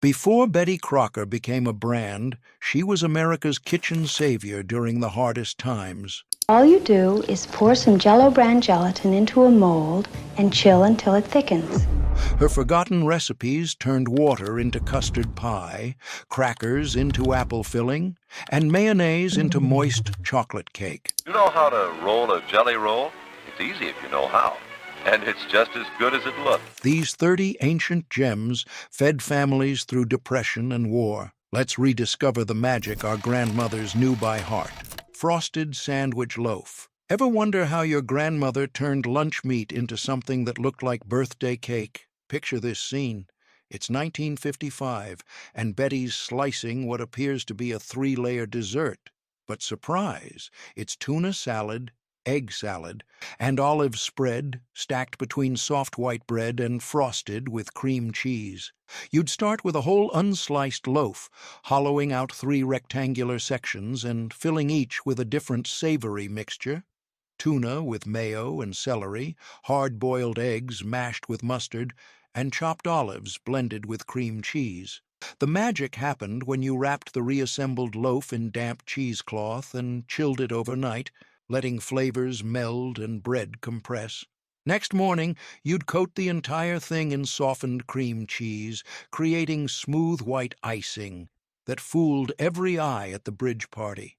Before Betty Crocker became a brand, she was America's kitchen savior during the hardest times. All you do is pour some Jell-O brand gelatin into a mold and chill until it thickens. Her forgotten recipes turned water into custard pie, crackers into apple filling, and mayonnaise into moist chocolate cake. You know how to roll a jelly roll? It's easy if you know how. And it's just as good as it looks. These 30 ancient gems fed families through depression and war. Let's rediscover the magic our grandmothers knew by heart. Frosted sandwich loaf. Ever wonder how your grandmother turned lunch meat into something that looked like birthday cake? Picture this scene. It's 1955, and Betty's slicing what appears to be a 3-layer dessert. But surprise, it's tuna salad, egg salad, and olive spread stacked between soft white bread and frosted with cream cheese. You'd start with a whole unsliced loaf, hollowing out 3 rectangular sections and filling each with a different savory mixture. Tuna with mayo and celery, hard-boiled eggs mashed with mustard, and chopped olives blended with cream cheese. The magic happened when you wrapped the reassembled loaf in damp cheesecloth and chilled it overnight, letting flavors meld and bread compress. Next morning, you'd coat the entire thing in softened cream cheese, creating smooth white icing that fooled every eye at the bridge party.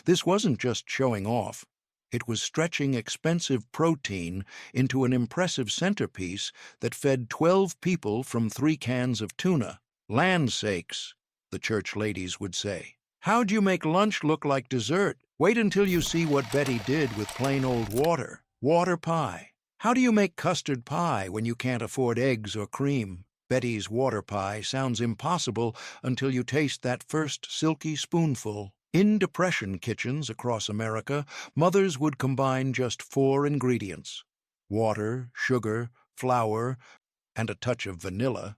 This wasn't just showing off. It was stretching expensive protein into an impressive centerpiece that fed 12 people from 3 cans of tuna. Land sakes, the church ladies would say. How'd you make lunch look like dessert? Wait until you see what Betty did with plain old water. Water pie. How do you make custard pie when you can't afford eggs or cream? Betty's water pie sounds impossible until you taste that first silky spoonful. In Depression kitchens across America, mothers would combine just 4 ingredients: water, sugar, flour, and a touch of vanilla,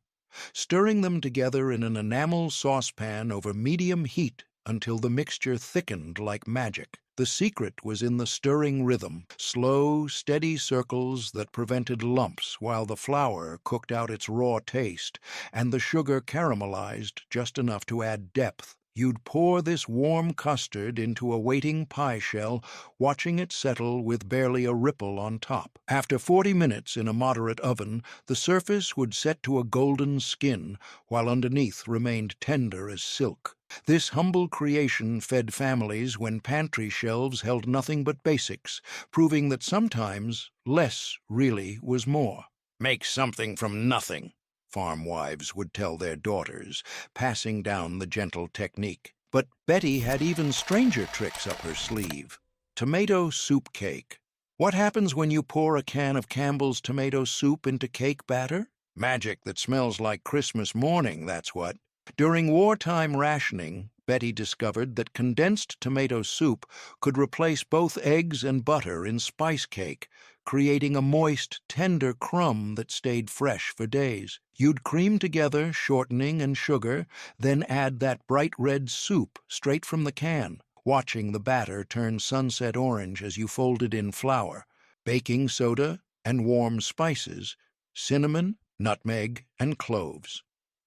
stirring them together in an enamel saucepan over medium heat until the mixture thickened like magic. The secret was in the stirring rhythm, slow, steady circles that prevented lumps while the flour cooked out its raw taste and the sugar caramelized just enough to add depth. You'd pour this warm custard into a waiting pie shell, watching it settle with barely a ripple on top. After 40 minutes in a moderate oven, the surface would set to a golden skin, while underneath remained tender as silk. This humble creation fed families when pantry shelves held nothing but basics, proving that sometimes less really was more. Make something from nothing, farm wives would tell their daughters, passing down the gentle technique. But Betty had even stranger tricks up her sleeve. Tomato soup cake. What happens when you pour a can of Campbell's tomato soup into cake batter? Magic that smells like Christmas morning, that's what. During wartime rationing, Betty discovered that condensed tomato soup could replace both eggs and butter in spice cake, creating a moist, tender crumb that stayed fresh for days. You'd cream together shortening and sugar, then add that bright red soup straight from the can, watching the batter turn sunset orange as you folded in flour, baking soda, and warm spices, cinnamon, nutmeg, and cloves.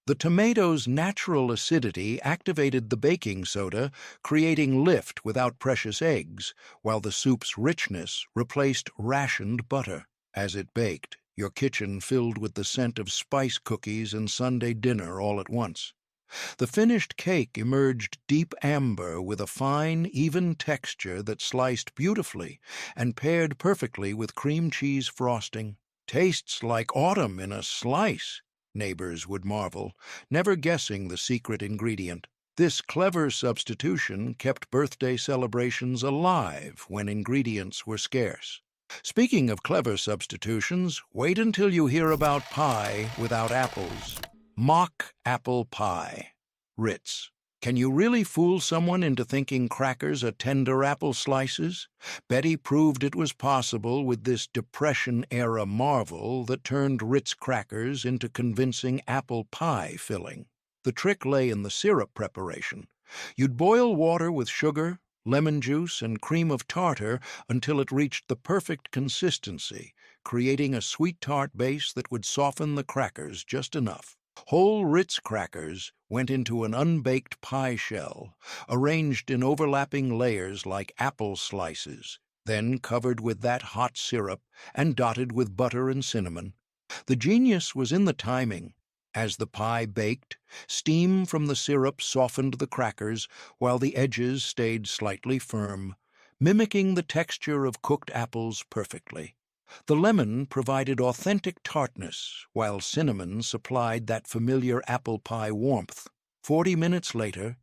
The tomato's natural acidity activated the baking soda, creating lift without precious eggs, while the soup's richness replaced rationed butter. As it baked, your kitchen filled with the scent of spice cookies and Sunday dinner all at once. The finished cake emerged deep amber with a fine, even texture that sliced beautifully and paired perfectly with cream cheese frosting. Tastes like autumn in a slice, neighbors would marvel, never guessing the secret ingredient. This clever substitution kept birthday celebrations alive when ingredients were scarce. Speaking of clever substitutions, wait until you hear about pie without apples. Mock apple pie. Ritz. Can you really fool someone into thinking crackers are tender apple slices? Betty proved it was possible with this Depression-era marvel that turned Ritz crackers into convincing apple pie filling. The trick lay in the syrup preparation. You'd boil water with sugar, lemon juice, and cream of tartar until it reached the perfect consistency, creating a sweet tart base that would soften the crackers just enough. Whole Ritz crackers went into an unbaked pie shell, arranged in overlapping layers like apple slices, then covered with that hot syrup and dotted with butter and cinnamon. The genius was in the timing. As the pie baked, steam from the syrup softened the crackers while the edges stayed slightly firm, mimicking the texture of cooked apples perfectly. The lemon provided authentic tartness, while cinnamon supplied that familiar apple pie warmth. 40 minutes later,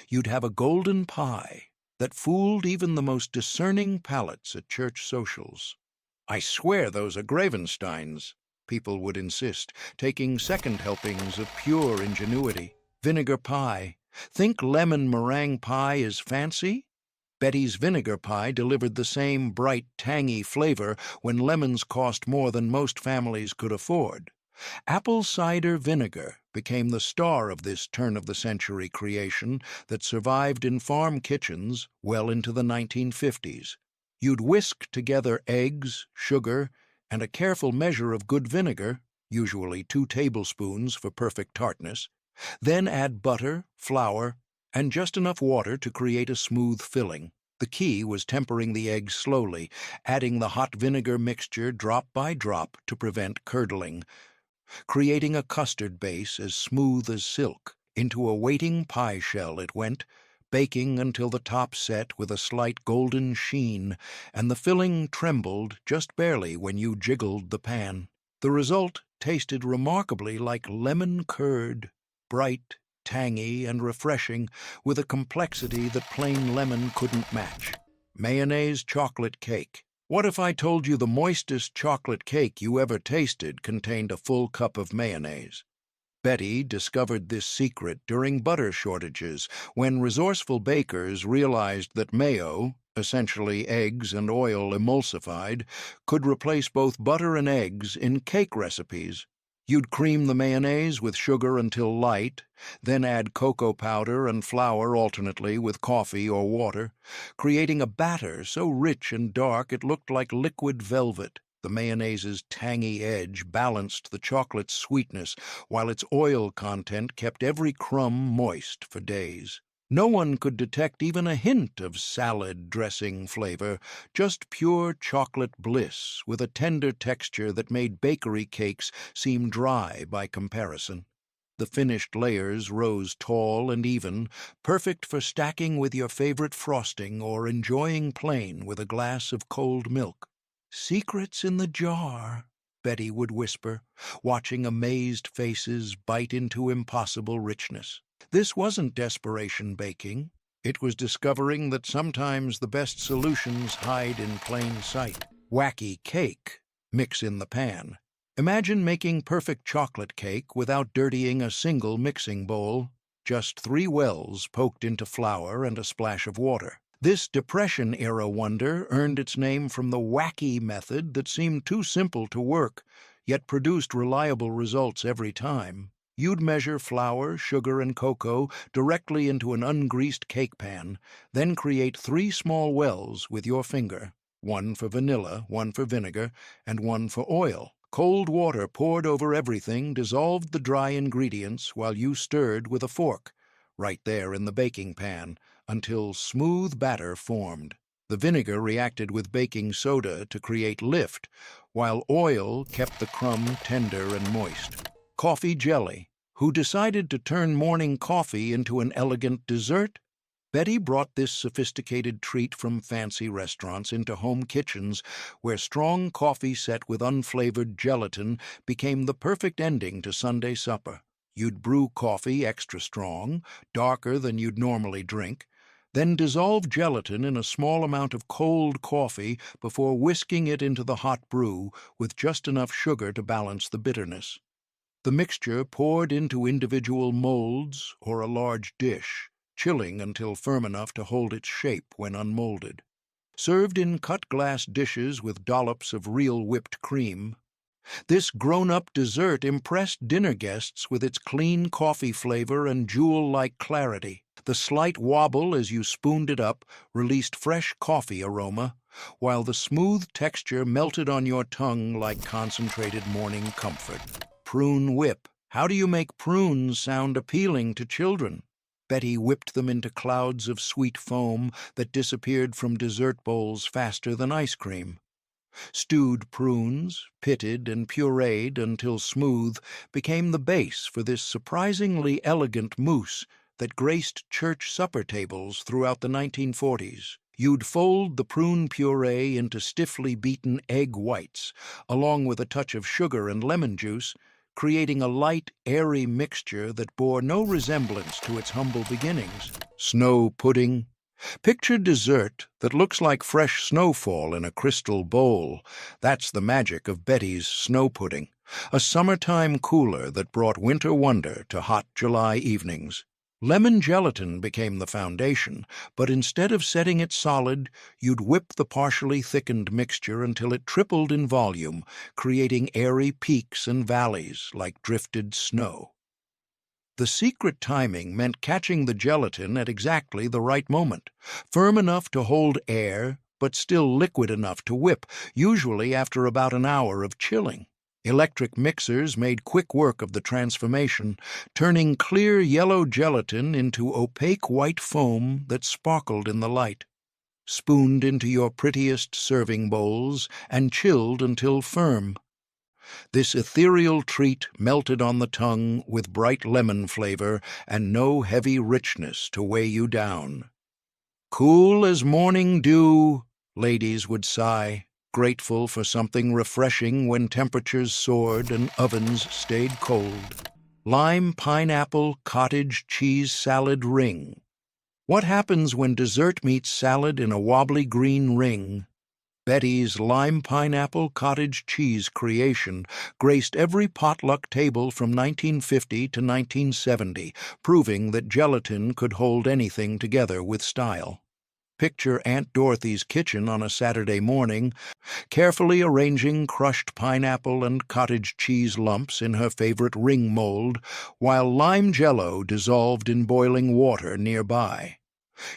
you'd have a golden pie that fooled even the most discerning palates at church socials. "I swear those are Gravensteins," people would insist, taking second helpings of pure ingenuity. Vinegar pie. Think lemon meringue pie is fancy? Betty's vinegar pie delivered the same bright, tangy flavor when lemons cost more than most families could afford. Apple cider vinegar became the star of this turn-of-the-century creation that survived in farm kitchens well into the 1950s. You'd whisk together eggs, sugar, and a careful measure of good vinegar, usually 2 tablespoons for perfect tartness, then add butter, flour, and just enough water to create a smooth filling. The key was tempering the eggs slowly, adding the hot vinegar mixture drop by drop to prevent curdling, creating a custard base as smooth as silk. Into a waiting pie shell it went, baking until the top set with a slight golden sheen, and the filling trembled just barely when you jiggled the pan. The result tasted remarkably like lemon curd, bright, tangy, and refreshing, with a complexity that plain lemon couldn't match. Mayonnaise chocolate cake. What if I told you the moistest chocolate cake you ever tasted contained a full cup of mayonnaise? Betty discovered this secret during butter shortages, when resourceful bakers realized that mayo, essentially eggs and oil emulsified, could replace both butter and eggs in cake recipes. You'd cream the mayonnaise with sugar until light, then add cocoa powder and flour alternately with coffee or water, creating a batter so rich and dark it looked like liquid velvet. The mayonnaise's tangy edge balanced the chocolate's sweetness, while its oil content kept every crumb moist for days. No one could detect even a hint of salad dressing flavor, just pure chocolate bliss with a tender texture that made bakery cakes seem dry by comparison. The finished layers rose tall and even, perfect for stacking with your favorite frosting or enjoying plain with a glass of cold milk. "Secrets in the jar," Betty would whisper, watching amazed faces bite into impossible richness. This wasn't desperation baking. It was discovering that sometimes the best solutions hide in plain sight. Wacky cake. Mix in the pan. Imagine making perfect chocolate cake without dirtying a single mixing bowl. Just 3 wells poked into flour and a splash of water. This Depression-era wonder earned its name from the Wacky method that seemed too simple to work, yet produced reliable results every time. You'd measure flour, sugar, and cocoa directly into an ungreased cake pan, then create 3 small wells with your finger, 1 for vanilla, 1 for vinegar, and 1 for oil. Cold water poured over everything dissolved the dry ingredients while you stirred with a fork, right there in the baking pan, until smooth batter formed. The vinegar reacted with baking soda to create lift, while oil kept the crumb tender and moist. Coffee jelly. Who decided to turn morning coffee into an elegant dessert? Betty brought this sophisticated treat from fancy restaurants into home kitchens, where strong coffee set with unflavored gelatin became the perfect ending to Sunday supper. You'd brew coffee extra strong, darker than you'd normally drink, then dissolve gelatin in a small amount of cold coffee before whisking it into the hot brew with just enough sugar to balance the bitterness. The mixture poured into individual molds or a large dish, chilling until firm enough to hold its shape when unmolded. Served in cut glass dishes with dollops of real whipped cream, this grown-up dessert impressed dinner guests with its clean coffee flavor and jewel-like clarity. The slight wobble as you spooned it up released fresh coffee aroma, while the smooth texture melted on your tongue like concentrated morning comfort. Prune Whip. How do you make prunes sound appealing to children? Betty whipped them into clouds of sweet foam that disappeared from dessert bowls faster than ice cream. Stewed prunes, pitted and pureed until smooth, became the base for this surprisingly elegant mousse that graced church supper tables throughout the 1940s. You'd fold the prune puree into stiffly beaten egg whites, along with a touch of sugar and lemon juice, creating a light, airy mixture that bore no resemblance to its humble beginnings. Snow pudding. Picture dessert that looks like fresh snowfall in a crystal bowl. That's the magic of Betty's snow pudding, a summertime cooler that brought winter wonder to hot July evenings. Lemon gelatin became the foundation, but instead of setting it solid, you'd whip the partially thickened mixture until it tripled in volume, creating airy peaks and valleys like drifted snow. The secret timing meant catching the gelatin at exactly the right moment, firm enough to hold air, but still liquid enough to whip, usually after about an hour of chilling. Electric mixers made quick work of the transformation, turning clear yellow gelatin into opaque white foam that sparkled in the light. Spooned into your prettiest serving bowls and chilled until firm. This ethereal treat melted on the tongue with bright lemon flavor and no heavy richness to weigh you down. Cool as morning dew, ladies would sigh, grateful for something refreshing when temperatures soared and ovens stayed cold. Lime pineapple cottage cheese salad ring. What happens when dessert meets salad in a wobbly green ring? Betty's lime pineapple cottage cheese creation graced every potluck table from 1950 to 1970, proving that gelatin could hold anything together with style. Picture Aunt Dorothy's kitchen on a Saturday morning, carefully arranging crushed pineapple and cottage cheese lumps in her favorite ring mold, while lime jello dissolved in boiling water nearby.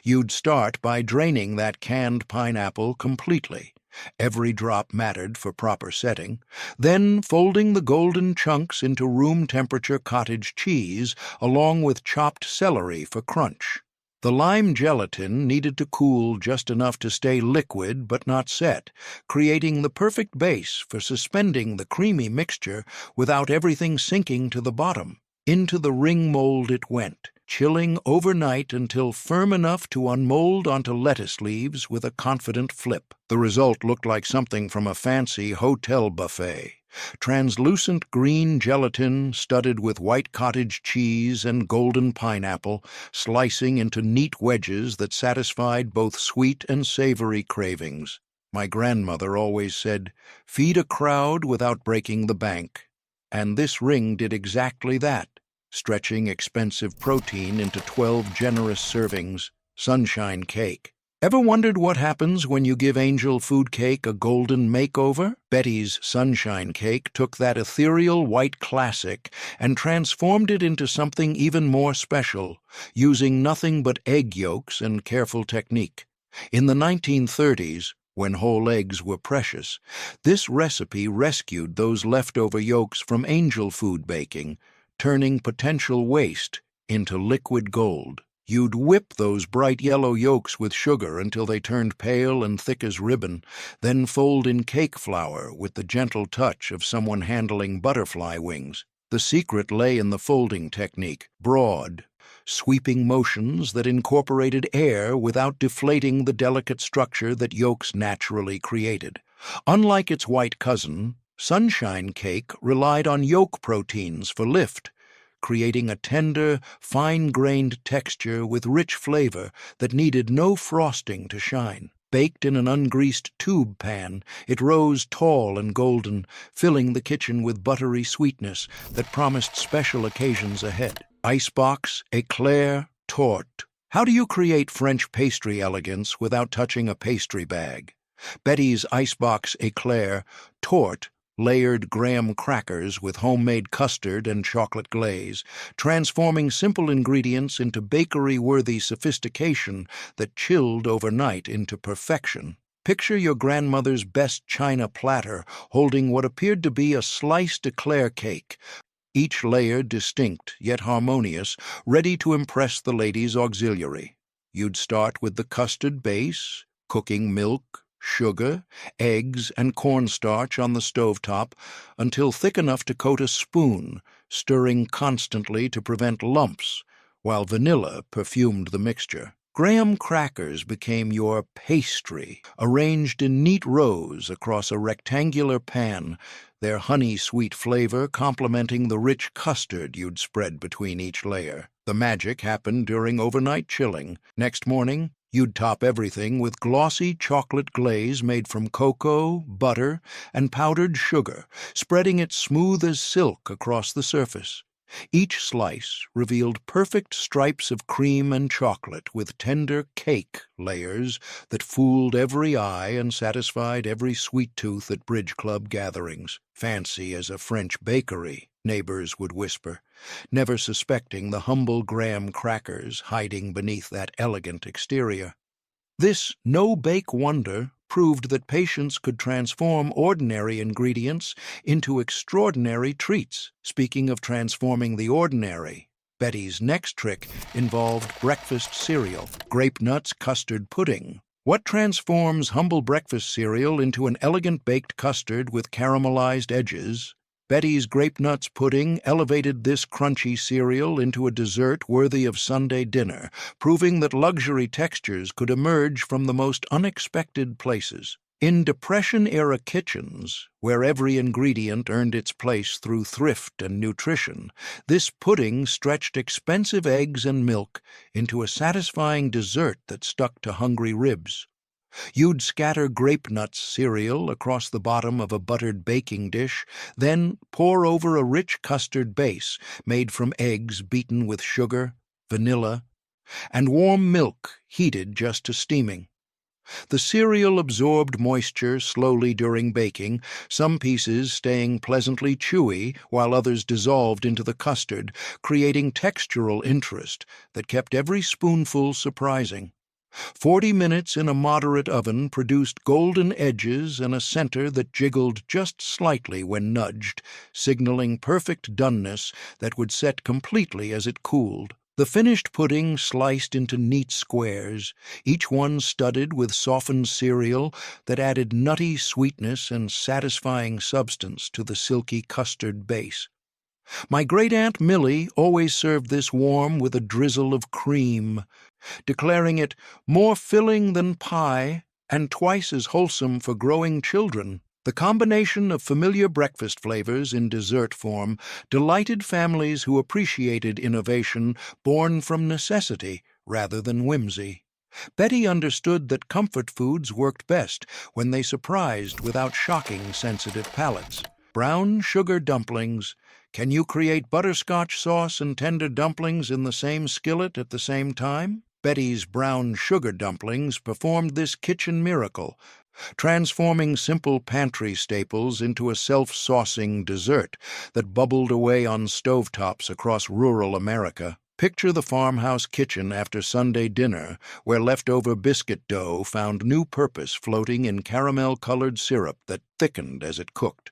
You'd start by draining that canned pineapple completely. Every drop mattered for proper setting, then folding the golden chunks into room-temperature cottage cheese along with chopped celery for crunch. The lime gelatin needed to cool just enough to stay liquid but not set, creating the perfect base for suspending the creamy mixture without everything sinking to the bottom. Into the ring mold it went, chilling overnight until firm enough to unmold onto lettuce leaves with a confident flip. The result looked like something from a fancy hotel buffet. Translucent green gelatin studded with white cottage cheese and golden pineapple, slicing into neat wedges that satisfied both sweet and savory cravings. My grandmother always said, "Feed a crowd without breaking the bank." And this ring did exactly that, stretching expensive protein into 12 generous servings. Sunshine cake. Ever wondered what happens when you give angel food cake a golden makeover? Betty's sunshine cake took that ethereal white classic and transformed it into something even more special, using nothing but egg yolks and careful technique. In the 1930s, when whole eggs were precious, this recipe rescued those leftover yolks from angel food baking, turning potential waste into liquid gold. You'd whip those bright yellow yolks with sugar until they turned pale and thick as ribbon, then fold in cake flour with the gentle touch of someone handling butterfly wings. The secret lay in the folding technique, broad, sweeping motions that incorporated air without deflating the delicate structure that yolks naturally created. Unlike its white cousin, sunshine cake relied on yolk proteins for lift, creating a tender, fine-grained texture with rich flavor that needed no frosting to shine. Baked in an ungreased tube pan, it rose tall and golden, filling the kitchen with buttery sweetness that promised special occasions ahead. Icebox, Éclair, Torte. How do you create French pastry elegance without touching a pastry bag? Betty's Icebox Éclair, Torte, layered graham crackers with homemade custard and chocolate glaze, transforming simple ingredients into bakery-worthy sophistication that chilled overnight into perfection. Picture your grandmother's best china platter holding what appeared to be a sliced Éclair cake, each layer distinct yet harmonious, ready to impress the lady's auxiliary. You'd start with the custard base, cooking milk, sugar, eggs, and cornstarch on the stovetop until thick enough to coat a spoon, stirring constantly to prevent lumps, while vanilla perfumed the mixture. Graham crackers became your pastry, arranged in neat rows across a rectangular pan, their honey-sweet flavor complementing the rich custard you'd spread between each layer. The magic happened during overnight chilling. Next morning, you'd top everything with glossy chocolate glaze made from cocoa, butter, and powdered sugar, spreading it smooth as silk across the surface. Each slice revealed perfect stripes of cream and chocolate with tender cake layers that fooled every eye and satisfied every sweet tooth at bridge club gatherings. "Fancy as a French bakery," neighbors would whisper, never suspecting the humble graham crackers hiding beneath that elegant exterior. This no-bake wonder proved that patience could transform ordinary ingredients into extraordinary treats. Speaking of transforming the ordinary, Betty's next trick involved breakfast cereal, Grape-Nuts custard pudding. What transforms humble breakfast cereal into an elegant baked custard with caramelized edges? Betty's Grape-Nuts pudding elevated this crunchy cereal into a dessert worthy of Sunday dinner, proving that luxury textures could emerge from the most unexpected places. In Depression-era kitchens, where every ingredient earned its place through thrift and nutrition, this pudding stretched expensive eggs and milk into a satisfying dessert that stuck to hungry ribs. You'd scatter Grape-Nuts cereal across the bottom of a buttered baking dish, then pour over a rich custard base made from eggs beaten with sugar, vanilla, and warm milk heated just to steaming. The cereal absorbed moisture slowly during baking, some pieces staying pleasantly chewy while others dissolved into the custard, creating textural interest that kept every spoonful surprising. 40 minutes in a moderate oven produced golden edges and a center that jiggled just slightly when nudged, signaling perfect doneness that would set completely as it cooled. The finished pudding sliced into neat squares, each one studded with softened cereal that added nutty sweetness and satisfying substance to the silky custard base. My great-aunt Millie always served this warm with a drizzle of cream, declaring it more filling than pie and twice as wholesome for growing children. The combination of familiar breakfast flavors in dessert form delighted families who appreciated innovation born from necessity rather than whimsy. Betty understood that comfort foods worked best when they surprised without shocking sensitive palates. Brown sugar dumplings. Can you create butterscotch sauce and tender dumplings in the same skillet at the same time? Betty's brown sugar dumplings performed this kitchen miracle, transforming simple pantry staples into a self-saucing dessert that bubbled away on stovetops across rural America. Picture the farmhouse kitchen after Sunday dinner, where leftover biscuit dough found new purpose floating in caramel-colored syrup that thickened as it cooked.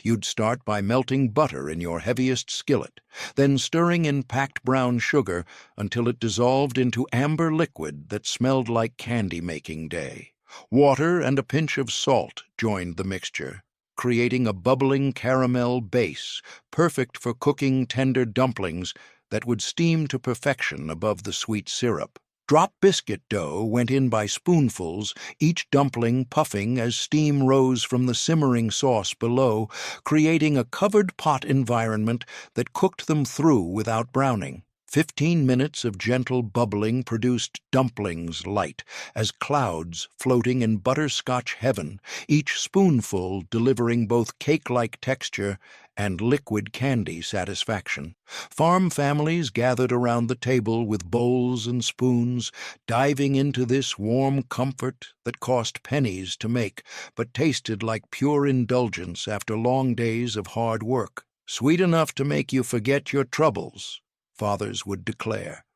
You'd start by melting butter in your heaviest skillet, then stirring in packed brown sugar until it dissolved into amber liquid that smelled like candy-making day. Water and a pinch of salt joined the mixture, creating a bubbling caramel base, perfect for cooking tender dumplings that would steam to perfection above the sweet syrup. Drop biscuit dough went in by spoonfuls, each dumpling puffing as steam rose from the simmering sauce below, creating a covered pot environment that cooked them through without browning. 15 minutes of gentle bubbling produced dumplings light as clouds floating in butterscotch heaven, each spoonful delivering both cake-like texture and liquid candy satisfaction. Farm families gathered around the table with bowls and spoons, diving into this warm comfort that cost pennies to make, but tasted like pure indulgence after long days of hard work. "Sweet enough to make you forget your troubles," fathers would declare,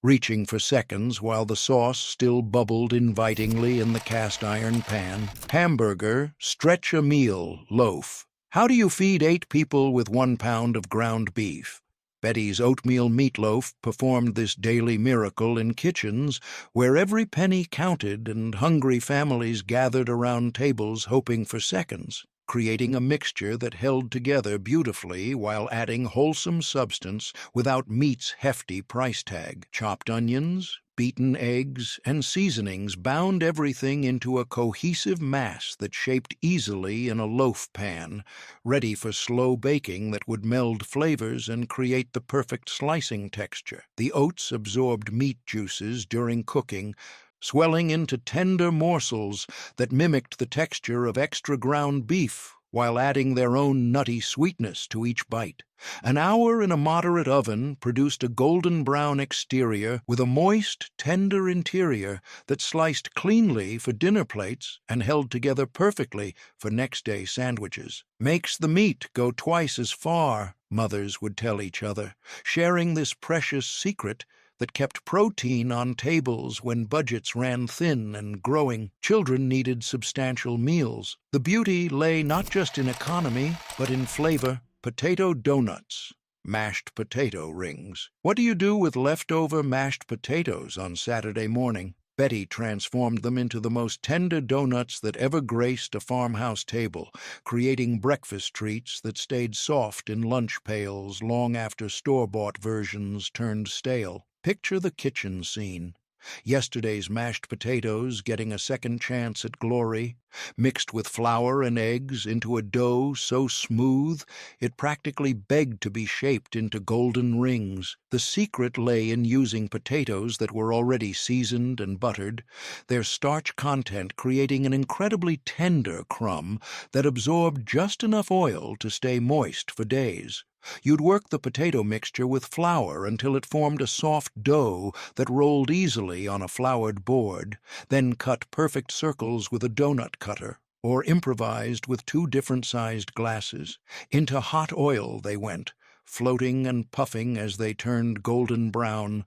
reaching for seconds while the sauce still bubbled invitingly in the cast-iron pan. Hamburger, stretch a meal, loaf. How do you feed 8 people with 1 pound of ground beef? Betty's oatmeal meatloaf performed this daily miracle in kitchens where every penny counted and hungry families gathered around tables hoping for seconds, creating a mixture that held together beautifully while adding wholesome substance without meat's hefty price tag. Chopped onions, beaten eggs, and seasonings bound everything into a cohesive mass that shaped easily in a loaf pan, ready for slow baking that would meld flavors and create the perfect slicing texture. The oats absorbed meat juices during cooking, swelling into tender morsels that mimicked the texture of extra ground beef while adding their own nutty sweetness to each bite. An hour in a moderate oven produced a golden brown exterior with a moist, tender interior that sliced cleanly for dinner plates and held together perfectly for next-day sandwiches. Makes the meat go twice as far, mothers would tell each other, sharing this precious secret that kept protein on tables when budgets ran thin and growing children needed substantial meals. The beauty lay not just in economy, but in flavor. Potato doughnuts, mashed potato rings. What do you do with leftover mashed potatoes on Saturday morning? Betty transformed them into the most tender doughnuts that ever graced a farmhouse table, creating breakfast treats that stayed soft in lunch pails long after store-bought versions turned stale. Picture the kitchen scene. Yesterday's mashed potatoes getting a second chance at glory, mixed with flour and eggs into a dough so smooth it practically begged to be shaped into golden rings. The secret lay in using potatoes that were already seasoned and buttered, their starch content creating an incredibly tender crumb that absorbed just enough oil to stay moist for days. You'd work the potato mixture with flour until it formed a soft dough that rolled easily on a floured board, then cut perfect circles with a donut cutter, or improvised with 2 different-sized glasses. Into hot oil they went, floating and puffing as they turned golden brown,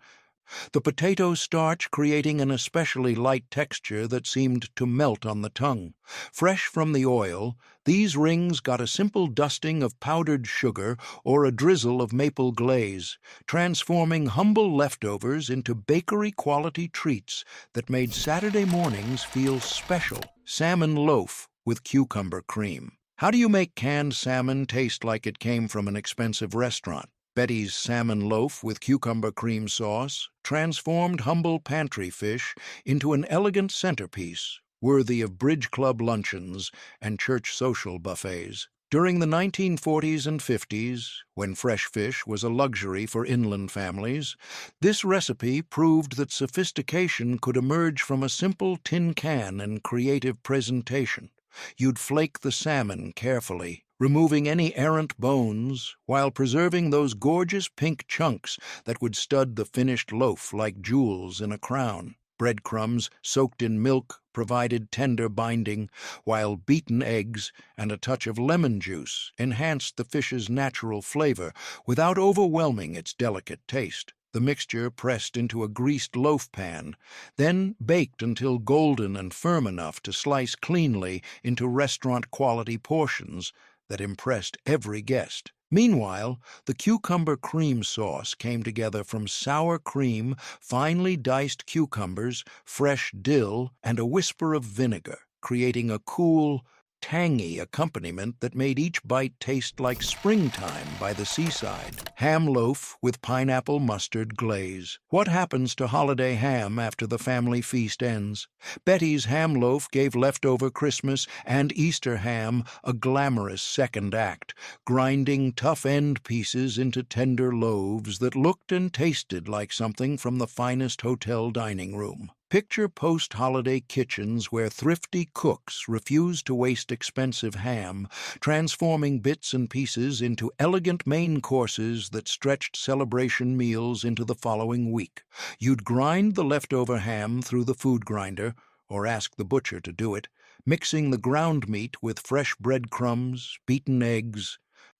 the potato starch creating an especially light texture that seemed to melt on the tongue. Fresh from the oil, these rings got a simple dusting of powdered sugar or a drizzle of maple glaze, transforming humble leftovers into bakery-quality treats that made Saturday mornings feel special. Salmon loaf with cucumber cream. How do you make canned salmon taste like it came from an expensive restaurant? Betty's salmon loaf with cucumber cream sauce transformed humble pantry fish into an elegant centerpiece worthy of bridge club luncheons and church social buffets. During the 1940s and 50s, when fresh fish was a luxury for inland families, this recipe proved that sophistication could emerge from a simple tin can and creative presentation. You'd flake the salmon carefully, removing any errant bones while preserving those gorgeous pink chunks that would stud the finished loaf like jewels in a crown. Breadcrumbs soaked in milk provided tender binding, while beaten eggs and a touch of lemon juice enhanced the fish's natural flavor without overwhelming its delicate taste. The mixture pressed into a greased loaf pan, then baked until golden and firm enough to slice cleanly into restaurant-quality portions that impressed every guest. Meanwhile, the cucumber cream sauce came together from sour cream, finely diced cucumbers, fresh dill, and a whisper of vinegar, creating a cool, tangy accompaniment that made each bite taste like springtime by the seaside. Ham loaf with pineapple-mustard glaze. What happens to holiday ham after the family feast ends? Betty's ham loaf gave leftover Christmas and Easter ham a glamorous second act, grinding tough end pieces into tender loaves that looked and tasted like something from the finest hotel dining room. Picture post-holiday kitchens where thrifty cooks refused to waste expensive ham, transforming bits and pieces into elegant main courses that stretched celebration meals into the following week. You'd grind the leftover ham through the food grinder, or ask the butcher to do it, mixing the ground meat with fresh breadcrumbs, beaten eggs,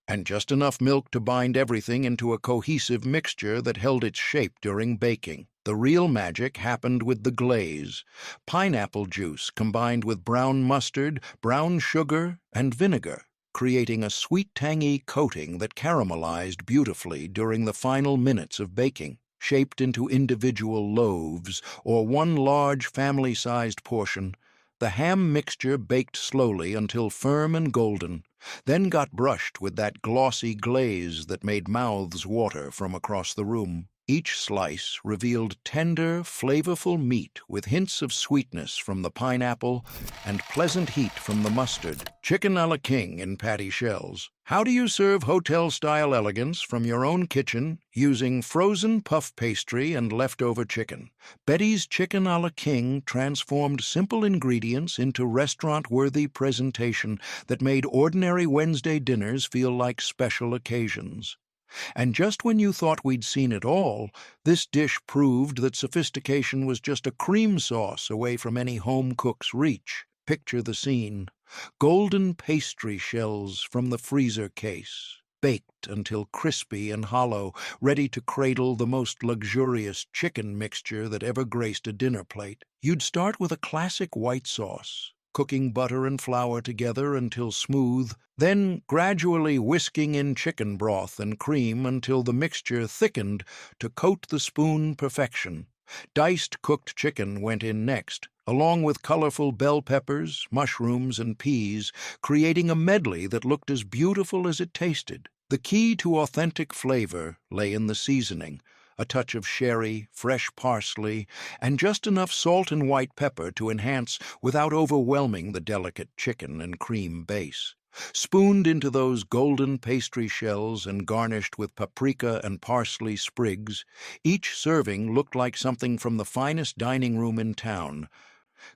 and just enough milk to bind everything into a cohesive mixture that held its shape during baking. The real magic happened with the glaze. Pineapple juice combined with brown mustard, brown sugar, and vinegar creating a sweet-tangy coating that caramelized beautifully during the final minutes of baking. Shaped into individual loaves or one large family-sized portion, the ham mixture baked slowly until firm and golden, then got brushed with that glossy glaze that made mouths water from across the room. Each slice revealed tender, flavorful meat with hints of sweetness from the pineapple and pleasant heat from the mustard. Chicken a la king in patty shells. How do you serve hotel-style elegance from your own kitchen using frozen puff pastry and leftover chicken? Betty's Chicken a la King transformed simple ingredients into restaurant-worthy presentation that made ordinary Wednesday dinners feel like special occasions. And just when you thought we'd seen it all, this dish proved that sophistication was just a cream sauce away from any home cook's reach. Picture the scene. Golden pastry shells from the freezer case, baked until crispy and hollow, ready to cradle the most luxurious chicken mixture that ever graced a dinner plate. You'd start with a classic white sauce, cooking butter and flour together until smooth, then gradually whisking in chicken broth and cream until the mixture thickened to coat the spoon perfection. Diced cooked chicken went in next, along with colorful bell peppers, mushrooms, and peas, creating a medley that looked as beautiful as it tasted. The key to authentic flavor lay in the seasoning, a touch of sherry, fresh parsley, and just enough salt and white pepper to enhance without overwhelming the delicate chicken and cream base. Spooned into those golden pastry shells and garnished with paprika and parsley sprigs, each serving looked like something from the finest dining room in town,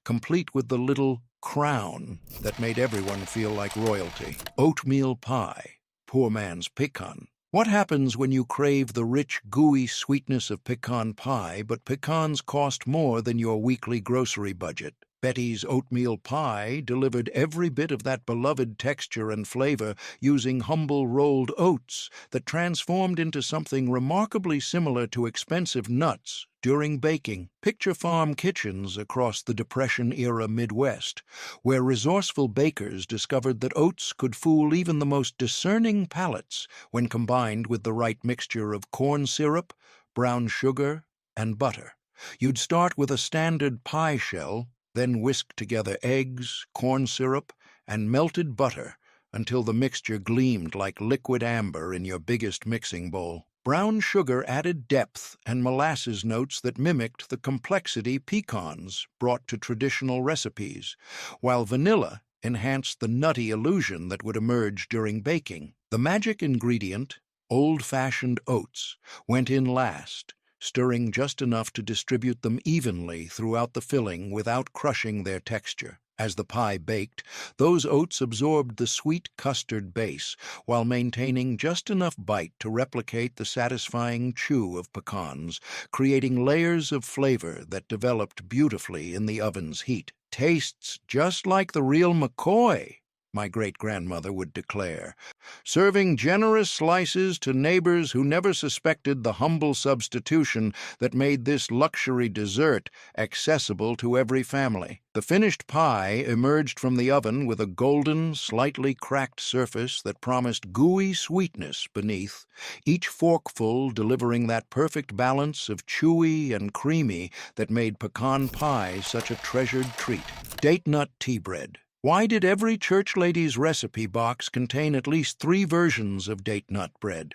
complete with the little crown that made everyone feel like royalty. Oatmeal pie, poor man's pecan. What happens when you crave the rich, gooey sweetness of pecan pie, but pecans cost more than your weekly grocery budget? Betty's oatmeal pie delivered every bit of that beloved texture and flavor using humble rolled oats that transformed into something remarkably similar to expensive nuts during baking. Picture farm kitchens across the Depression-era Midwest, where resourceful bakers discovered that oats could fool even the most discerning palates when combined with the right mixture of corn syrup, brown sugar, and butter. You'd start with a standard pie shell, then whisk together eggs, corn syrup, and melted butter until the mixture gleamed like liquid amber in your biggest mixing bowl. Brown sugar added depth and molasses notes that mimicked the complexity pecans brought to traditional recipes, while vanilla enhanced the nutty illusion that would emerge during baking. The magic ingredient, old-fashioned oats, went in last, stirring just enough to distribute them evenly throughout the filling without crushing their texture. As the pie baked, those oats absorbed the sweet custard base while maintaining just enough bite to replicate the satisfying chew of pecans, creating layers of flavor that developed beautifully in the oven's heat. "Tastes just like the real McCoy," my great-grandmother would declare, serving generous slices to neighbors who never suspected the humble substitution that made this luxury dessert accessible to every family. The finished pie emerged from the oven with a golden, slightly cracked surface that promised gooey sweetness beneath, each forkful delivering that perfect balance of chewy and creamy that made pecan pie such a treasured treat. Date nut tea bread. Why did every church lady's recipe box contain at least 3 versions of date nut bread?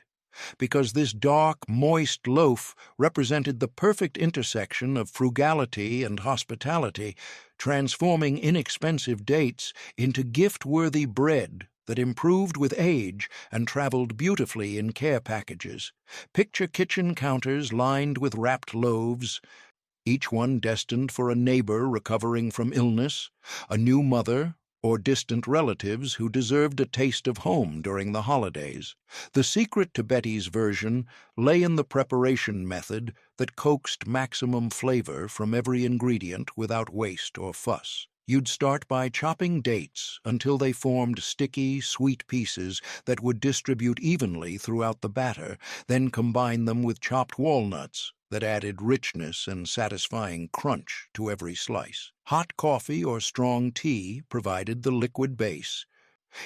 Because this dark, moist loaf represented the perfect intersection of frugality and hospitality, transforming inexpensive dates into gift-worthy bread that improved with age and traveled beautifully in care packages. Picture kitchen counters lined with wrapped loaves, each one destined for a neighbor recovering from illness, a new mother, or distant relatives who deserved a taste of home during the holidays. The secret to Betty's version lay in the preparation method that coaxed maximum flavor from every ingredient without waste or fuss. You'd start by chopping dates until they formed sticky, sweet pieces that would distribute evenly throughout the batter, then combine them with chopped walnuts that added richness and satisfying crunch to every slice. Hot coffee or strong tea provided the liquid base,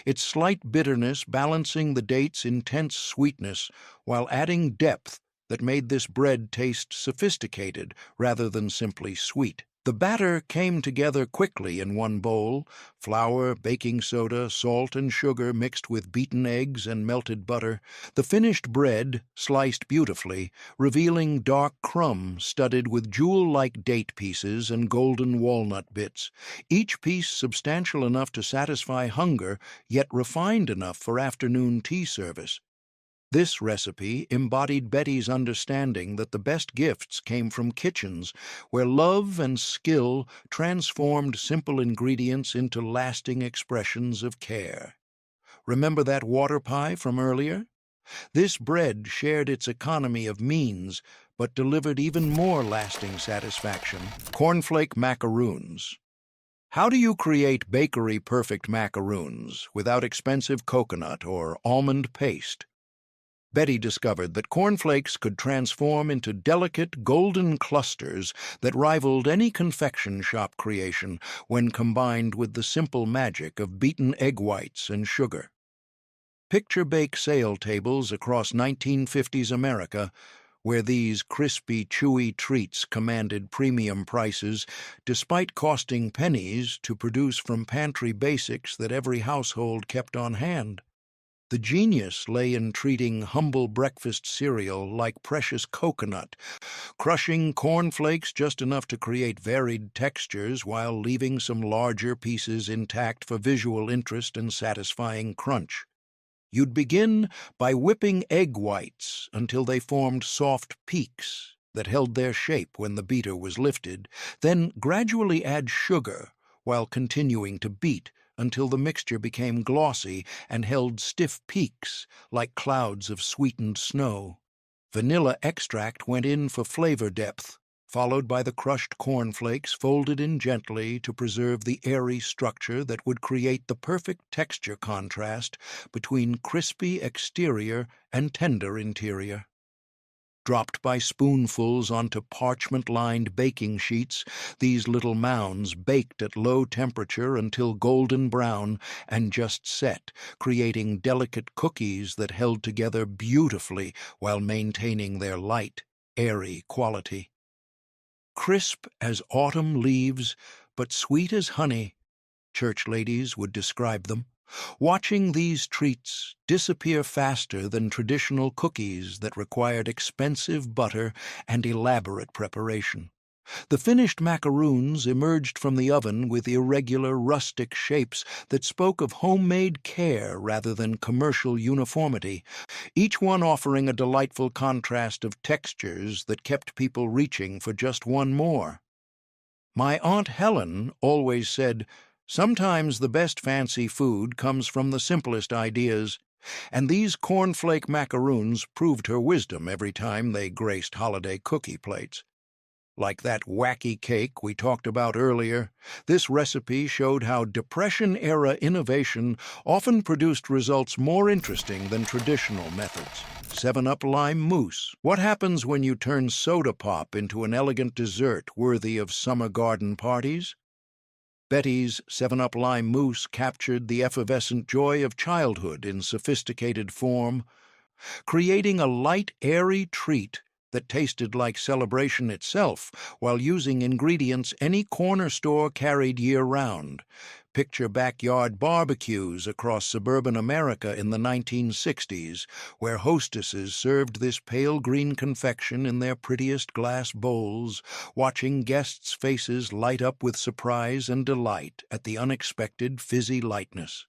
its slight bitterness balancing the date's intense sweetness while adding depth that made this bread taste sophisticated rather than simply sweet. The batter came together quickly in one bowl: flour, baking soda, salt, and sugar mixed with beaten eggs and melted butter. The finished bread sliced beautifully, revealing dark crumb studded with jewel-like date pieces and golden walnut bits, each piece substantial enough to satisfy hunger, yet refined enough for afternoon tea service. This recipe embodied Betty's understanding that the best gifts came from kitchens where love and skill transformed simple ingredients into lasting expressions of care. Remember that water pie from earlier? This bread shared its economy of means, but delivered even more lasting satisfaction: Cornflake Macaroons. How do you create bakery-perfect macaroons without expensive coconut or almond paste? Betty discovered that cornflakes could transform into delicate golden clusters that rivaled any confection shop creation when combined with the simple magic of beaten egg whites and sugar. Picture bake sale tables across 1950s America, where these crispy, chewy treats commanded premium prices despite costing pennies to produce from pantry basics that every household kept on hand. The genius lay in treating humble breakfast cereal like precious coconut, crushing cornflakes just enough to create varied textures while leaving some larger pieces intact for visual interest and satisfying crunch. You'd begin by whipping egg whites until they formed soft peaks that held their shape when the beater was lifted, then gradually add sugar while continuing to beat until the mixture became glossy and held stiff peaks like clouds of sweetened snow. Vanilla extract went in for flavor depth, followed by the crushed cornflakes folded in gently to preserve the airy structure that would create the perfect texture contrast between crispy exterior and tender interior. Dropped by spoonfuls onto parchment-lined baking sheets, these little mounds baked at low temperature until golden brown and just set, creating delicate cookies that held together beautifully while maintaining their light, airy quality. Crisp as autumn leaves, but sweet as honey, church ladies would describe them. Watching these treats disappear faster than traditional cookies that required expensive butter and elaborate preparation. The finished macaroons emerged from the oven with irregular, rustic shapes that spoke of homemade care rather than commercial uniformity, each one offering a delightful contrast of textures that kept people reaching for just one more. My Aunt Helen always said, "Sometimes the best fancy food comes from the simplest ideas," and these cornflake macaroons proved her wisdom every time they graced holiday cookie plates. Like that wacky cake we talked about earlier, this recipe showed how Depression-era innovation often produced results more interesting than traditional methods. 7-Up Lime Mousse. What happens when you turn soda pop into an elegant dessert worthy of summer garden parties? Betty's 7-Up Lime Mousse captured the effervescent joy of childhood in sophisticated form, creating a light, airy treat that tasted like celebration itself while using ingredients any corner store carried year-round. Picture backyard barbecues across suburban America in the 1960s, where hostesses served this pale green confection in their prettiest glass bowls, watching guests' faces light up with surprise and delight at the unexpected fizzy lightness.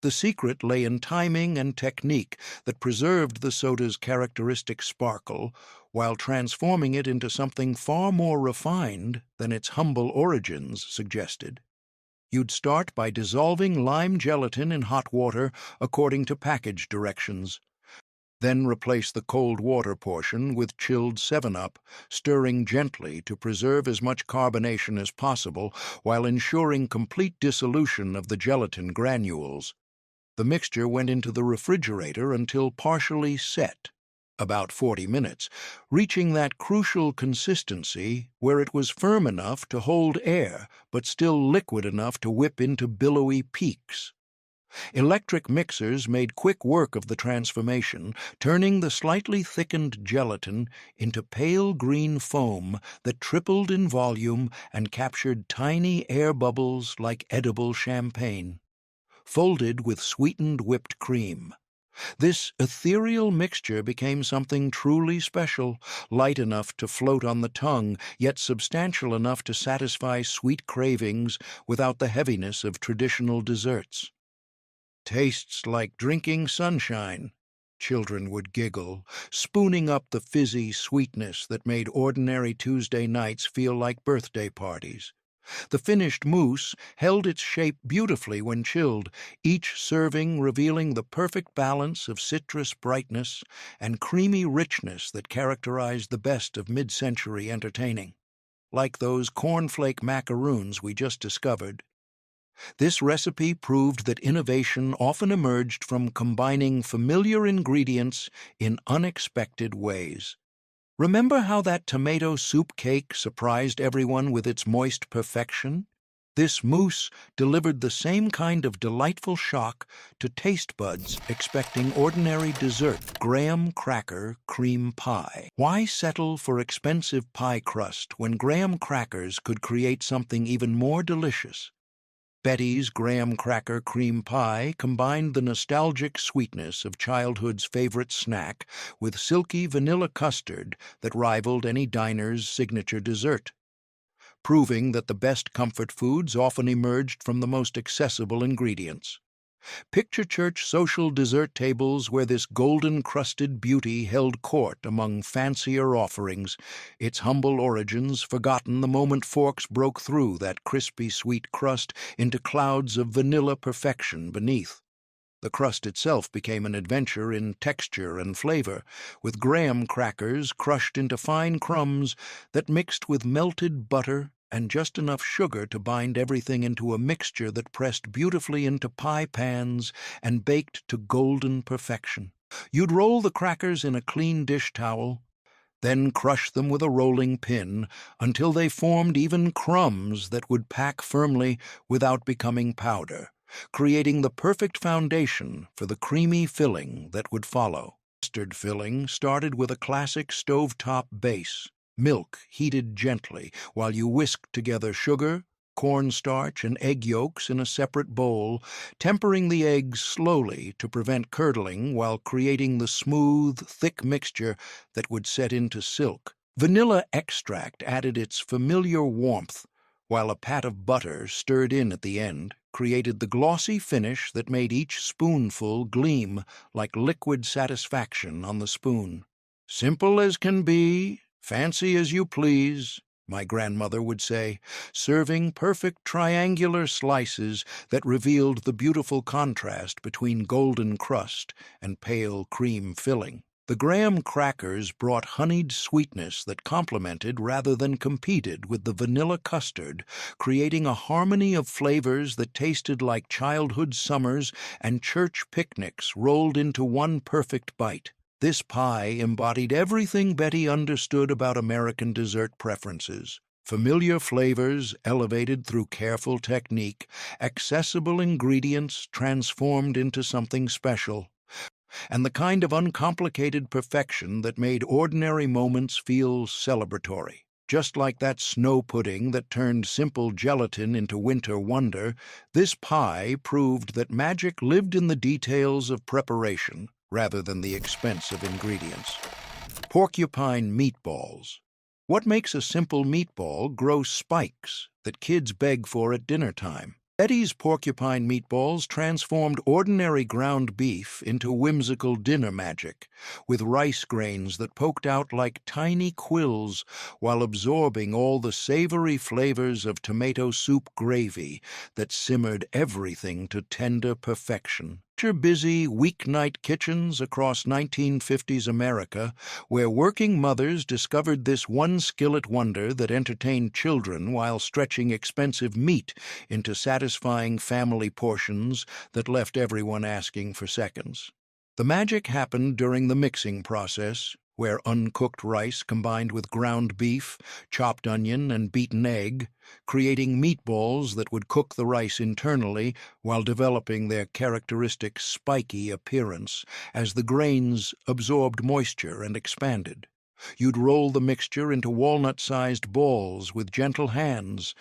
The secret lay in timing and technique that preserved the soda's characteristic sparkle while transforming it into something far more refined than its humble origins suggested. You'd start by dissolving lime gelatin in hot water according to package directions. Then replace the cold water portion with chilled 7-Up, stirring gently to preserve as much carbonation as possible while ensuring complete dissolution of the gelatin granules. The mixture went into the refrigerator until partially set, about 40 minutes, reaching that crucial consistency where it was firm enough to hold air but still liquid enough to whip into billowy peaks. Electric mixers made quick work of the transformation, turning the slightly thickened gelatin into pale green foam that tripled in volume and captured tiny air bubbles like edible champagne, folded with sweetened whipped cream. This ethereal mixture became something truly special, light enough to float on the tongue, yet substantial enough to satisfy sweet cravings without the heaviness of traditional desserts. "Tastes like drinking sunshine," children would giggle, spooning up the fizzy sweetness that made ordinary Tuesday nights feel like birthday parties. The finished mousse held its shape beautifully when chilled, each serving revealing the perfect balance of citrus brightness and creamy richness that characterized the best of mid-century entertaining. Like those Cornflake Macaroons we just discovered, this recipe proved that innovation often emerged from combining familiar ingredients in unexpected ways. Remember how that tomato soup cake surprised everyone with its moist perfection? This mousse delivered the same kind of delightful shock to taste buds expecting ordinary dessert. Graham cracker cream pie. Why settle for expensive pie crust when graham crackers could create something even more delicious? Betty's graham cracker cream pie combined the nostalgic sweetness of childhood's favorite snack with silky vanilla custard that rivaled any diner's signature dessert, proving that the best comfort foods often emerged from the most accessible ingredients. Picture church social dessert tables where this golden-crusted beauty held court among fancier offerings, its humble origins forgotten the moment forks broke through that crispy sweet crust into clouds of vanilla perfection beneath. The crust itself became an adventure in texture and flavor, with graham crackers crushed into fine crumbs that mixed with melted butter and just enough sugar to bind everything into a mixture that pressed beautifully into pie pans and baked to golden perfection. You'd roll the crackers in a clean dish towel, then crush them with a rolling pin until they formed even crumbs that would pack firmly without becoming powder, creating the perfect foundation for the creamy filling that would follow. Custard filling started with a classic stovetop base. Milk heated gently while you whisked together sugar, cornstarch, and egg yolks in a separate bowl, tempering the eggs slowly to prevent curdling while creating the smooth, thick mixture that would set into silk. Vanilla extract added its familiar warmth, while a pat of butter stirred in at the end created the glossy finish that made each spoonful gleam like liquid satisfaction on the spoon. "Simple as can be, fancy as you please," my grandmother would say, serving perfect triangular slices that revealed the beautiful contrast between golden crust and pale cream filling. The graham crackers brought honeyed sweetness that complemented rather than competed with the vanilla custard, creating a harmony of flavors that tasted like childhood summers and church picnics rolled into one perfect bite. This pie embodied everything Betty understood about American dessert preferences. Familiar flavors elevated through careful technique, accessible ingredients transformed into something special, and the kind of uncomplicated perfection that made ordinary moments feel celebratory. Just like that snow pudding that turned simple gelatin into winter wonder, this pie proved that magic lived in the details of preparation rather than the expense of ingredients. Porcupine meatballs. What makes a simple meatball grow spikes that kids beg for at dinner time? Betty's porcupine meatballs transformed ordinary ground beef into whimsical dinner magic, with rice grains that poked out like tiny quills while absorbing all the savory flavors of tomato soup gravy that simmered everything to tender perfection. Picture busy weeknight kitchens across 1950s America, where working mothers discovered this one-skillet wonder that entertained children while stretching expensive meat into satisfying family portions that left everyone asking for seconds. The magic happened during the mixing process, where uncooked rice combined with ground beef, chopped onion, and beaten egg, creating meatballs that would cook the rice internally while developing their characteristic spiky appearance as the grains absorbed moisture and expanded. You'd roll the mixture into walnut-sized balls with gentle hands,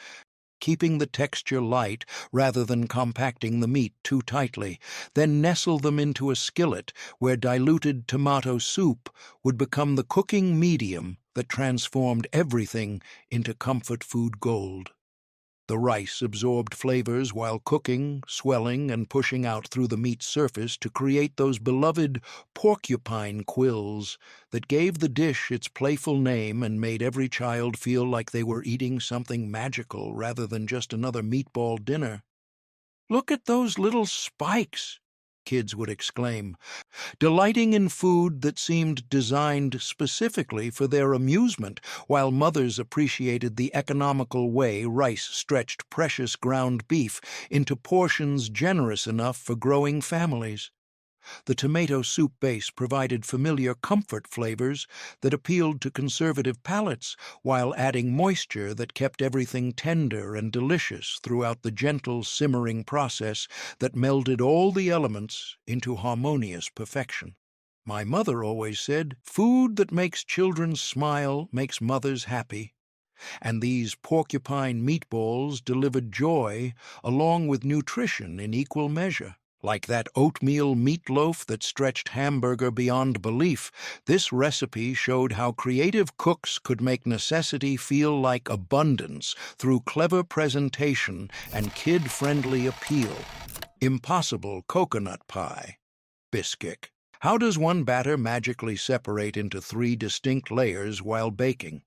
keeping the texture light rather than compacting the meat too tightly, then nestle them into a skillet where diluted tomato soup would become the cooking medium that transformed everything into comfort food gold. The rice absorbed flavors while cooking, swelling, and pushing out through the meat's surface to create those beloved porcupine quills that gave the dish its playful name and made every child feel like they were eating something magical rather than just another meatball dinner. "Look at those little spikes!" kids would exclaim, delighting in food that seemed designed specifically for their amusement, while mothers appreciated the economical way rice stretched precious ground beef into portions generous enough for growing families. The tomato soup base provided familiar comfort flavors that appealed to conservative palates, while adding moisture that kept everything tender and delicious throughout the gentle simmering process that melded all the elements into harmonious perfection. My mother always said, "Food that makes children smile makes mothers happy." And these porcupine meatballs delivered joy along with nutrition in equal measure. Like that oatmeal meatloaf that stretched Hamburger beyond belief, this recipe showed how creative cooks could make necessity feel like abundance through clever presentation and kid-friendly appeal. Impossible coconut pie. Biscuit. How does one batter magically separate into 3 distinct layers while baking?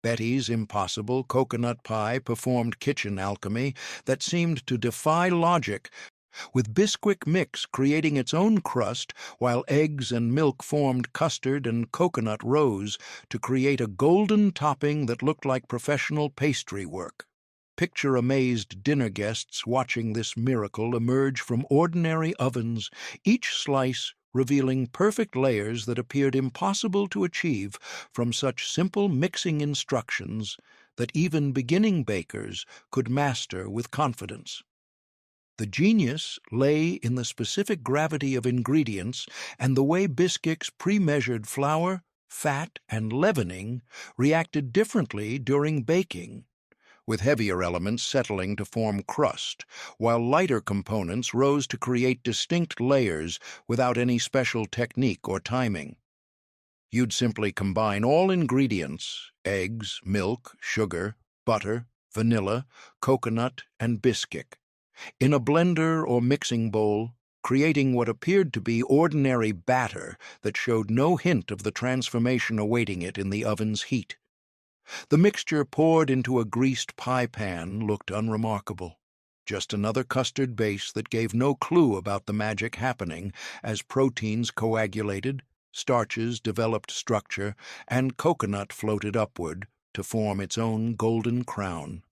Betty's impossible coconut pie performed kitchen alchemy that seemed to defy logic, with Bisquick mix creating its own crust while eggs and milk formed custard and coconut rose to create a golden topping that looked like professional pastry work. Picture amazed dinner guests watching this miracle emerge from ordinary ovens, each slice revealing perfect layers that appeared impossible to achieve from such simple mixing instructions that even beginning bakers could master with confidence. The genius lay in the specific gravity of ingredients and the way Bisquick's pre-measured flour, fat, and leavening reacted differently during baking, with heavier elements settling to form crust, while lighter components rose to create distinct layers without any special technique or timing. You'd simply combine all ingredients, eggs, milk, sugar, butter, vanilla, coconut, and Bisquick, in a blender or mixing bowl, creating what appeared to be ordinary batter that showed no hint of the transformation awaiting it in the oven's heat. The mixture poured into a greased pie pan looked unremarkable, just another custard base that gave no clue about the magic happening as proteins coagulated, starches developed structure, and coconut floated upward to form its own golden crown.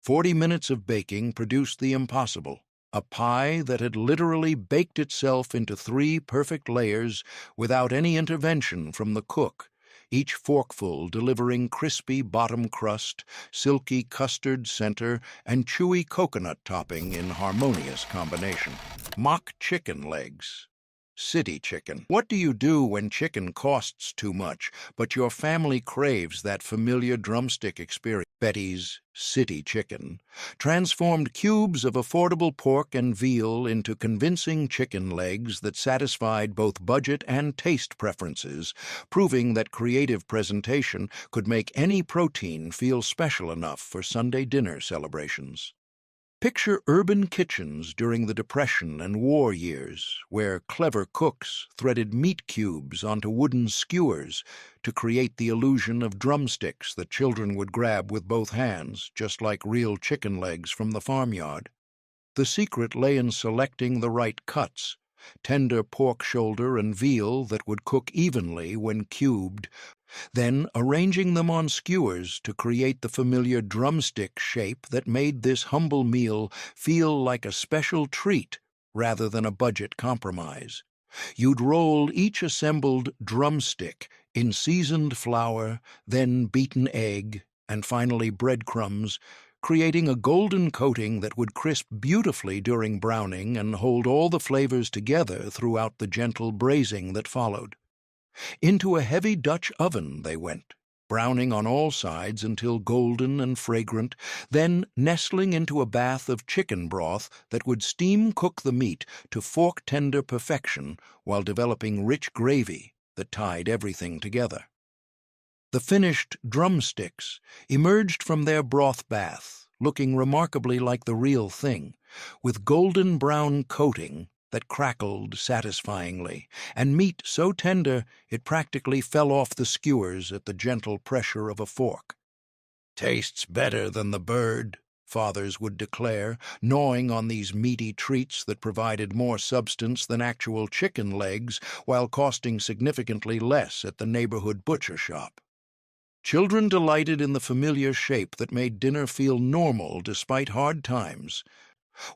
40 minutes of baking produced the impossible, a pie that had literally baked itself into 3 perfect layers without any intervention from the cook, each forkful delivering crispy bottom crust, silky custard center, and chewy coconut topping in harmonious combination. Mock chicken legs. City chicken. What do you do when chicken costs too much, but your family craves that familiar drumstick experience? Betty's City Chicken transformed cubes of affordable pork and veal into convincing chicken legs that satisfied both budget and taste preferences, proving that creative presentation could make any protein feel special enough for Sunday dinner celebrations. Picture urban kitchens during the Depression and war years, where clever cooks threaded meat cubes onto wooden skewers to create the illusion of drumsticks that children would grab with both hands, just like real chicken legs from the farmyard. The secret lay in selecting the right cuts, tender pork shoulder and veal that would cook evenly when cubed, then arranging them on skewers to create the familiar drumstick shape that made this humble meal feel like a special treat rather than a budget compromise. You'd roll each assembled drumstick in seasoned flour, then beaten egg, and finally breadcrumbs, creating a golden coating that would crisp beautifully during browning and hold all the flavors together throughout the gentle braising that followed. Into a heavy Dutch oven they went, browning on all sides until golden and fragrant, then nestling into a bath of chicken broth that would steam cook the meat to fork-tender perfection while developing rich gravy that tied everything together. The finished drumsticks emerged from their broth bath, looking remarkably like the real thing, with golden brown coating that crackled satisfyingly, and meat so tender it practically fell off the skewers at the gentle pressure of a fork. "Tastes better than the bird," fathers would declare, gnawing on these meaty treats that provided more substance than actual chicken legs while costing significantly less at the neighborhood butcher shop. Children delighted in the familiar shape that made dinner feel normal despite hard times,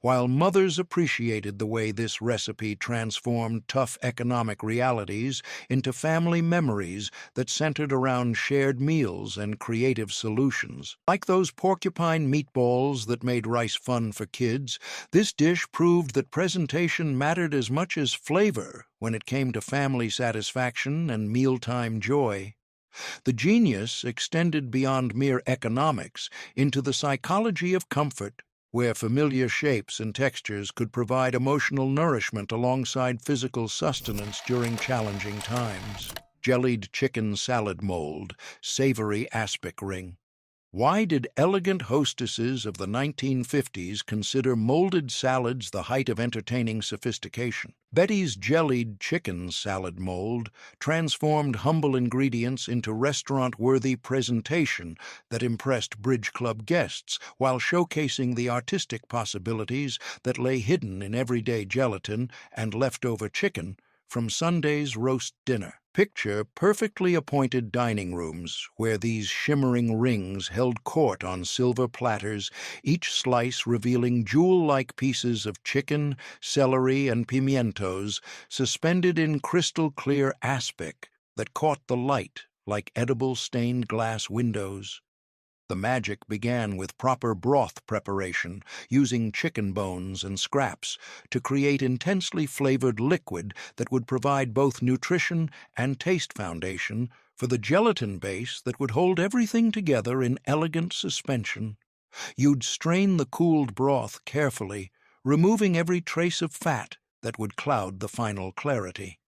while mothers appreciated the way this recipe transformed tough economic realities into family memories that centered around shared meals and creative solutions. Like those porcupine meatballs that made rice fun for kids, this dish proved that presentation mattered as much as flavor when it came to family satisfaction and mealtime joy. The genius extended beyond mere economics into the psychology of comfort, where familiar shapes and textures could provide emotional nourishment alongside physical sustenance during challenging times. Jellied chicken salad mold, savory aspic ring. Why did elegant hostesses of the 1950s consider molded salads the height of entertaining sophistication? Betty's Jellied chicken salad mold transformed humble ingredients into restaurant-worthy presentation that impressed Bridge Club guests while showcasing the artistic possibilities that lay hidden in everyday gelatin and leftover chicken from Sunday's roast dinner. Picture perfectly appointed dining rooms where these shimmering rings held court on silver platters, each slice revealing jewel-like pieces of chicken, celery, and pimientos suspended in crystal-clear aspic that caught the light like edible stained glass windows. The magic began with proper broth preparation, using chicken bones and scraps to create intensely flavored liquid that would provide both nutrition and taste foundation for the gelatin base that would hold everything together in elegant suspension. You'd strain the cooled broth carefully, removing every trace of fat that would cloud the final clarity.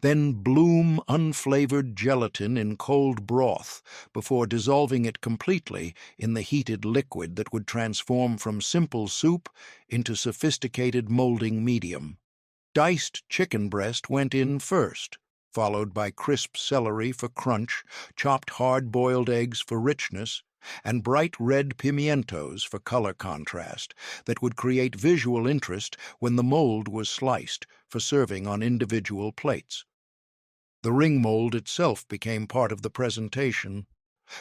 Then bloom unflavored gelatin in cold broth before dissolving it completely in the heated liquid that would transform from simple soup into sophisticated molding medium. Diced chicken breast went in first, followed by crisp celery for crunch, chopped hard-boiled eggs for richness, and bright red pimientos for color contrast that would create visual interest when the mold was sliced for serving on individual plates. The ring mold itself became part of the presentation,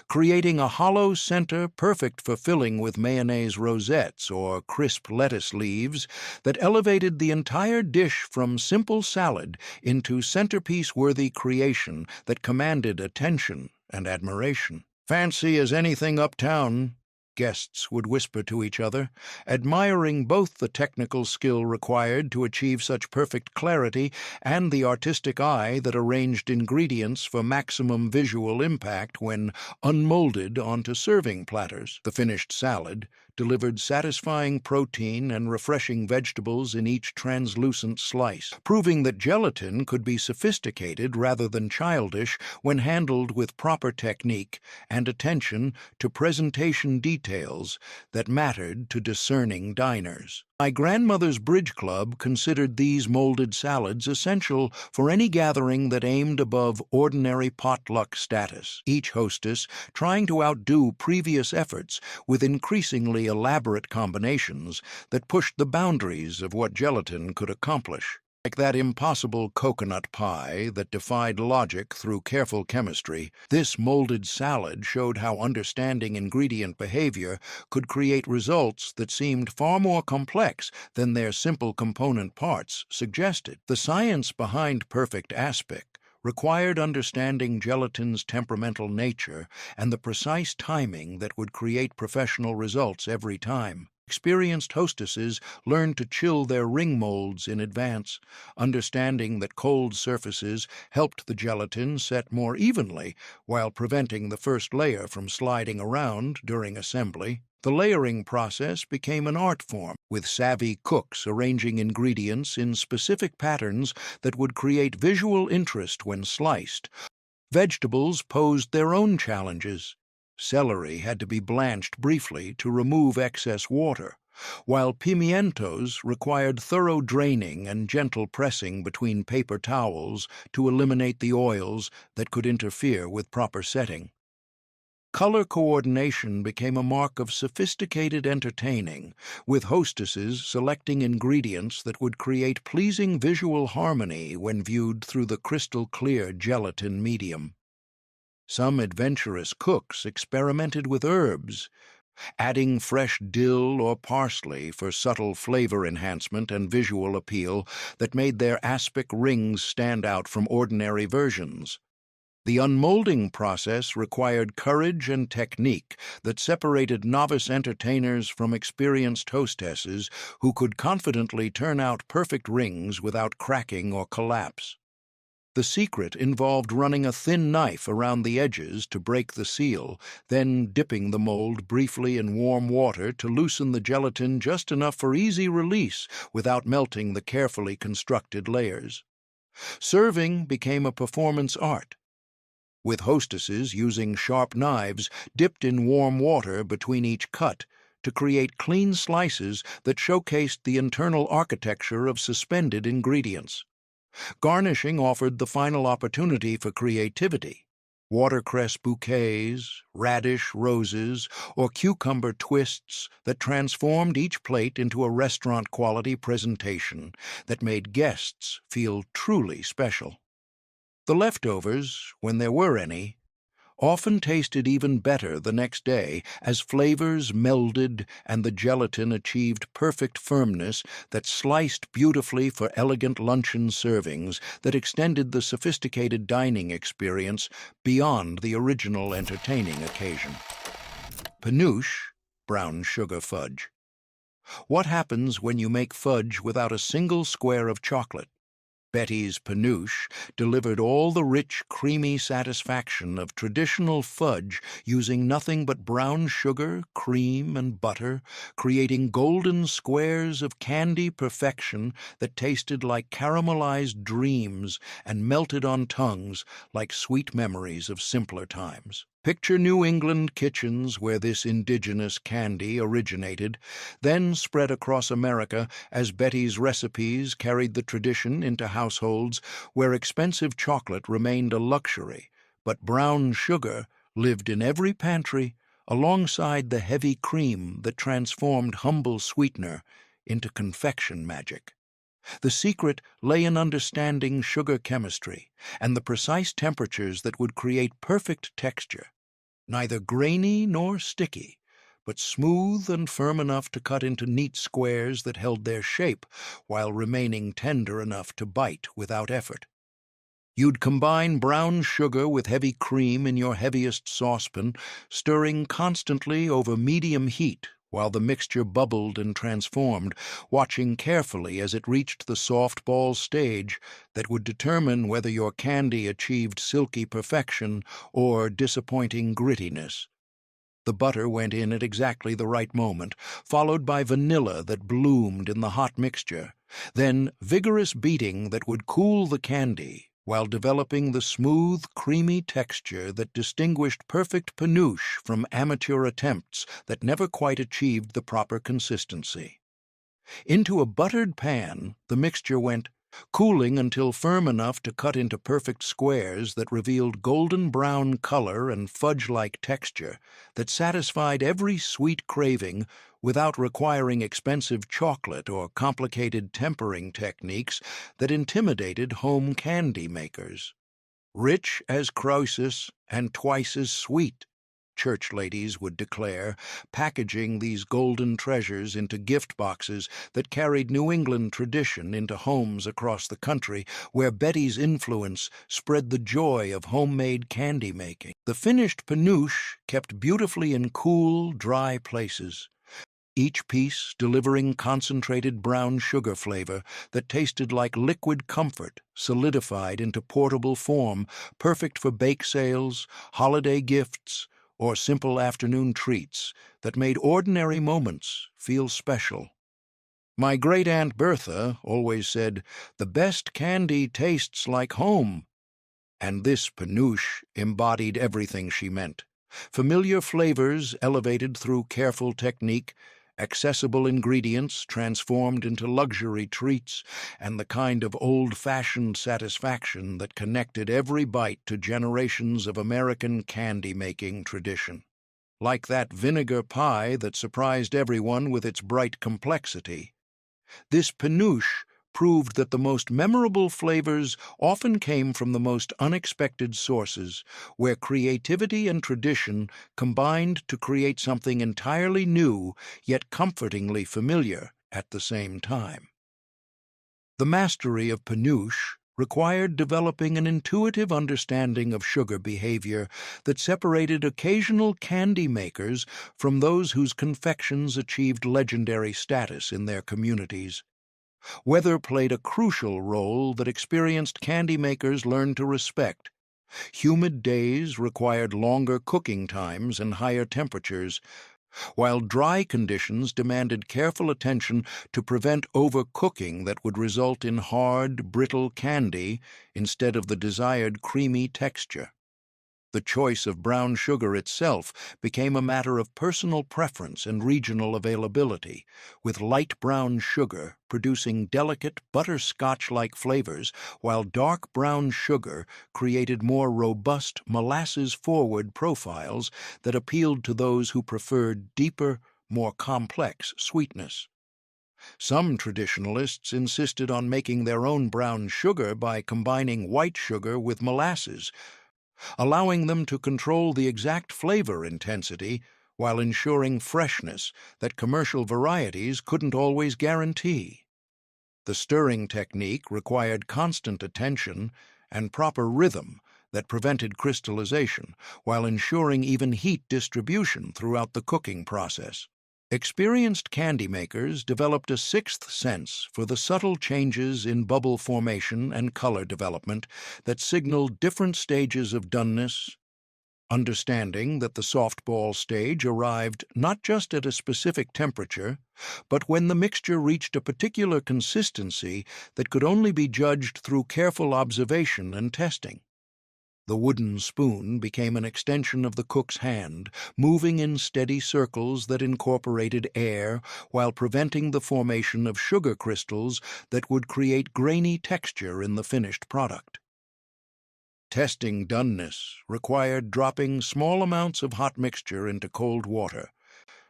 creating a hollow center perfect for filling with mayonnaise rosettes or crisp lettuce leaves that elevated the entire dish from simple salad into centerpiece-worthy creation that commanded attention and admiration. "Fancy as anything uptown," guests would whisper to each other, admiring both the technical skill required to achieve such perfect clarity and the artistic eye that arranged ingredients for maximum visual impact when unmolded onto serving platters. The finished salad delivered satisfying protein and refreshing vegetables in each translucent slice, proving that gelatin could be sophisticated rather than childish when handled with proper technique and attention to presentation details that mattered to discerning diners. My grandmother's Bridge Club considered these molded salads essential for any gathering that aimed above ordinary potluck status, each hostess trying to outdo previous efforts with increasingly elaborate combinations that pushed the boundaries of what gelatin could accomplish. Like that impossible coconut pie that defied logic through careful chemistry, this molded salad showed how understanding ingredient behavior could create results that seemed far more complex than their simple component parts suggested. The science behind perfect aspic required understanding gelatin's temperamental nature and the precise timing that would create professional results every time. Experienced hostesses learned to chill their ring molds in advance, understanding that cold surfaces helped the gelatin set more evenly while preventing the first layer from sliding around during assembly. The layering process became an art form, with savvy cooks arranging ingredients in specific patterns that would create visual interest when sliced. Vegetables posed their own challenges. Celery had to be blanched briefly to remove excess water, while pimientos required thorough draining and gentle pressing between paper towels to eliminate the oils that could interfere with proper setting. Color coordination became a mark of sophisticated entertaining, with hostesses selecting ingredients that would create pleasing visual harmony when viewed through the crystal-clear gelatin medium. Some adventurous cooks experimented with herbs, adding fresh dill or parsley for subtle flavor enhancement and visual appeal that made their aspic rings stand out from ordinary versions. The unmolding process required courage and technique that separated novice entertainers from experienced hostesses who could confidently turn out perfect rings without cracking or collapse. The secret involved running a thin knife around the edges to break the seal, then dipping the mold briefly in warm water to loosen the gelatin just enough for easy release without melting the carefully constructed layers. Serving became a performance art, with hostesses using sharp knives dipped in warm water between each cut to create clean slices that showcased the internal architecture of suspended ingredients. Garnishing offered the final opportunity for creativity. Watercress bouquets, radish roses, or cucumber twists that transformed each plate into a restaurant-quality presentation that made guests feel truly special. The leftovers, when there were any, often tasted even better the next day as flavors melded and the gelatin achieved perfect firmness that sliced beautifully for elegant luncheon servings that extended the sophisticated dining experience beyond the original entertaining occasion. Panouche, brown sugar fudge. What happens when you make fudge without a single square of chocolate? Betty's Panouche delivered all the rich, creamy satisfaction of traditional fudge using nothing but brown sugar, cream, and butter, creating golden squares of candy perfection that tasted like caramelized dreams and melted on tongues like sweet memories of simpler times. Picture New England kitchens where this indigenous candy originated, then spread across America as Betty's recipes carried the tradition into households where expensive chocolate remained a luxury, but brown sugar lived in every pantry alongside the heavy cream that transformed humble sweetener into confection magic. The secret lay in understanding sugar chemistry and the precise temperatures that would create perfect texture. Neither grainy nor sticky, but smooth and firm enough to cut into neat squares that held their shape while remaining tender enough to bite without effort. You'd combine brown sugar with heavy cream in your heaviest saucepan, stirring constantly over medium heat while the mixture bubbled and transformed, watching carefully as it reached the soft ball stage that would determine whether your candy achieved silky perfection or disappointing grittiness. The butter went in at exactly the right moment, followed by vanilla that bloomed in the hot mixture, then vigorous beating that would cool the candy, while developing the smooth, creamy texture that distinguished perfect panouche from amateur attempts that never quite achieved the proper consistency. Into a buttered pan, the mixture went, cooling until firm enough to cut into perfect squares that revealed golden brown color and fudge-like texture that satisfied every sweet craving without requiring expensive chocolate or complicated tempering techniques that intimidated home candy makers. Rich as Croesus and twice as sweet, church ladies would declare, packaging these golden treasures into gift boxes that carried New England tradition into homes across the country where Betty's influence spread the joy of homemade candy making. The finished panouche kept beautifully in cool, dry places, each piece delivering concentrated brown sugar flavor that tasted like liquid comfort solidified into portable form, perfect for bake sales, holiday gifts, or simple afternoon treats that made ordinary moments feel special. My great-aunt Bertha always said, "The best candy tastes like home," and this panouche embodied everything she meant. Familiar flavors elevated through careful technique, accessible ingredients transformed into luxury treats, and the kind of old-fashioned satisfaction that connected every bite to generations of American candy-making tradition. Like that vinegar pie that surprised everyone with its bright complexity, this panouche proved that the most memorable flavors often came from the most unexpected sources, where creativity and tradition combined to create something entirely new yet comfortingly familiar at the same time. The mastery of panouche required developing an intuitive understanding of sugar behavior that separated occasional candy makers from those whose confections achieved legendary status in their communities. Weather played a crucial role that experienced candy makers learned to respect. Humid days required longer cooking times and higher temperatures, while dry conditions demanded careful attention to prevent overcooking that would result in hard, brittle candy instead of the desired creamy texture. The choice of brown sugar itself became a matter of personal preference and regional availability, with light brown sugar producing delicate butterscotch-like flavors, while dark brown sugar created more robust, molasses-forward profiles that appealed to those who preferred deeper, more complex sweetness. Some traditionalists insisted on making their own brown sugar by combining white sugar with molasses, allowing them to control the exact flavor intensity while ensuring freshness that commercial varieties couldn't always guarantee. The stirring technique required constant attention and proper rhythm that prevented crystallization while ensuring even heat distribution throughout the cooking process. Experienced candy makers developed a sixth sense for the subtle changes in bubble formation and color development that signaled different stages of doneness, understanding that the softball stage arrived not just at a specific temperature, but when the mixture reached a particular consistency that could only be judged through careful observation and testing. The wooden spoon became an extension of the cook's hand, moving in steady circles that incorporated air while preventing the formation of sugar crystals that would create grainy texture in the finished product. Testing doneness required dropping small amounts of hot mixture into cold water,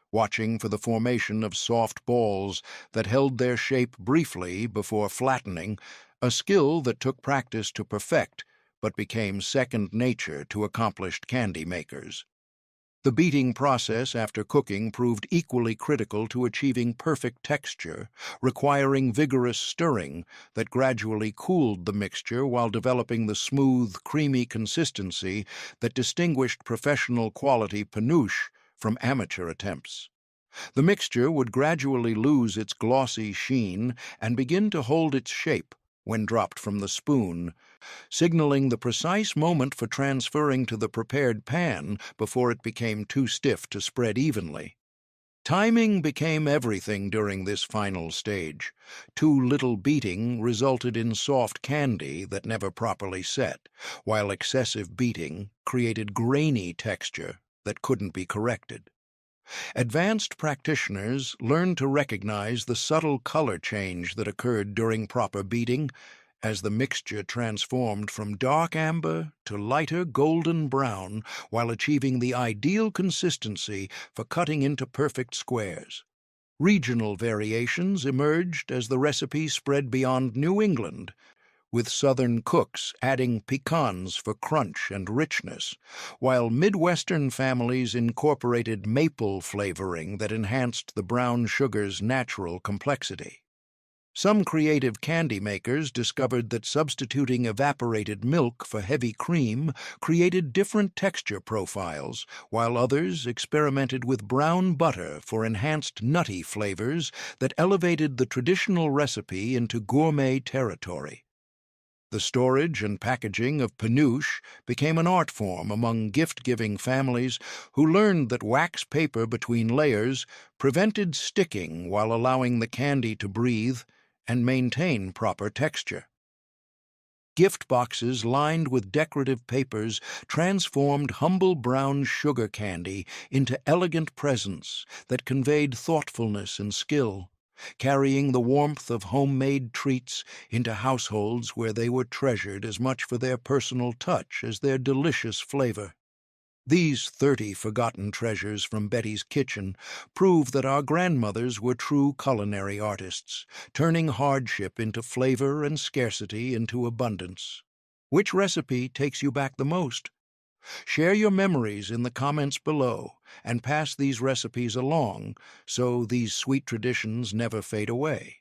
watching for the formation of soft balls that held their shape briefly before flattening, a skill that took practice to perfect but became second nature to accomplished candy makers. The beating process after cooking proved equally critical to achieving perfect texture, requiring vigorous stirring that gradually cooled the mixture while developing the smooth, creamy consistency that distinguished professional quality panouche from amateur attempts. The mixture would gradually lose its glossy sheen and begin to hold its shape when dropped from the spoon, signaling the precise moment for transferring to the prepared pan before it became too stiff to spread evenly. Timing became everything during this final stage. Too little beating resulted in soft candy that never properly set, while excessive beating created grainy texture that couldn't be corrected. Advanced practitioners learned to recognize the subtle color change that occurred during proper beating, as the mixture transformed from dark amber to lighter golden brown while achieving the ideal consistency for cutting into perfect squares. Regional variations emerged as the recipe spread beyond New England, with Southern cooks adding pecans for crunch and richness, while Midwestern families incorporated maple flavoring that enhanced the brown sugar's natural complexity. Some creative candy makers discovered that substituting evaporated milk for heavy cream created different texture profiles, while others experimented with brown butter for enhanced nutty flavors that elevated the traditional recipe into gourmet territory. The storage and packaging of panouche became an art form among gift-giving families who learned that wax paper between layers prevented sticking while allowing the candy to breathe and maintain proper texture. Gift boxes lined with decorative papers transformed humble brown sugar candy into elegant presents that conveyed thoughtfulness and skill, carrying the warmth of homemade treats into households where they were treasured as much for their personal touch as their delicious flavor. These 30 forgotten treasures from Betty's kitchen prove that our grandmothers were true culinary artists, turning hardship into flavor and scarcity into abundance. Which recipe takes you back the most? Share your memories in the comments below and pass these recipes along so these sweet traditions never fade away.